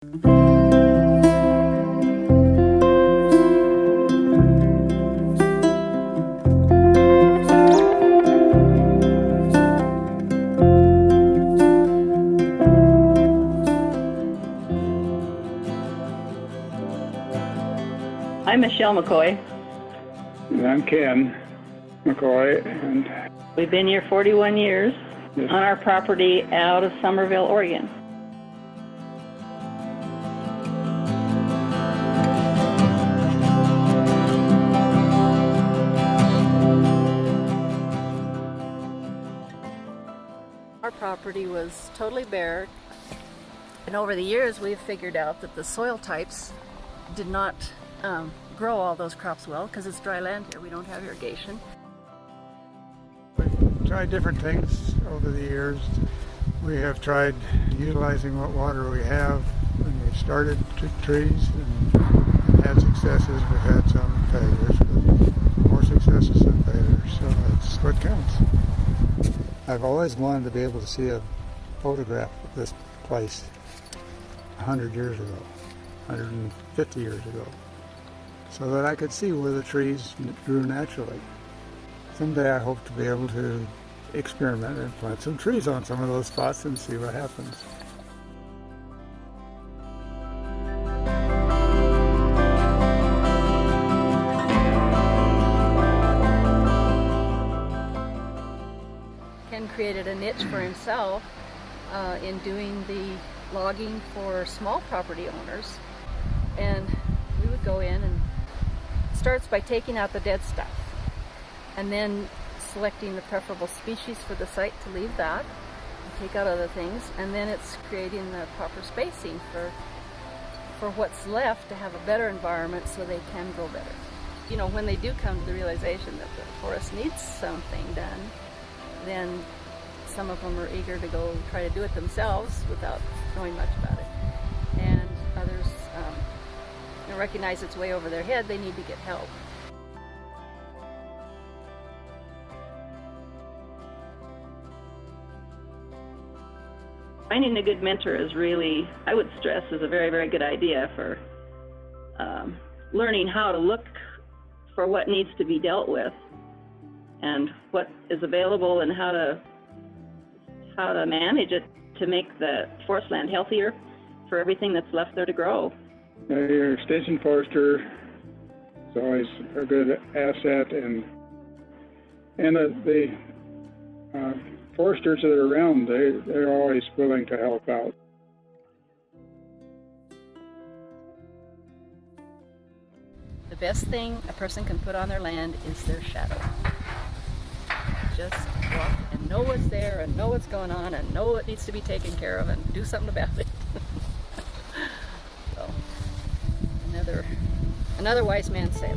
I'm Michele McCoy. And I'm Ken McCoy, and We've been here 41 years Yes. on our property out of Summerville, Oregon. Our property was totally bare, and over the years we've figured out that the soil types did not grow all those crops well because it's dry land here. We don't have irrigation. We've tried different things over the years. We have tried utilizing what water we have when we started trees and had successes. We've had some failures, but more successes than failures, so that's what counts. I've always wanted to be able to see a photograph of this place 100 years ago, 150 years ago, so that I could see where the trees grew naturally. Someday I hope to be able to experiment and plant some trees on some of those spots and see what happens. Ken created a niche for himself in doing the logging for small property owners, and we would go in, and it starts by taking out the dead stuff and then selecting the preferable species for the site to leave that and take out other things, and then it's creating the proper spacing for what's left to have a better environment so they can grow better. You know, when they do come to the realization that the forest needs something done, then some of them are eager to go try to do it themselves without knowing much about it. And others recognize it's way over their head, they need to get help. Finding a good mentor is really, I would stress, is a very, very good idea for learning how to look for what needs to be dealt with and what is available and how to manage it to make the forest land healthier for everything that's left there to grow. your extension forester is always a good asset, and the foresters that are around, they're always willing to help out. The best thing a person can put on their land is their shadow. Just walk and know what's there and know what's going on and know what needs to be taken care of and do something about it. So, another wise man said.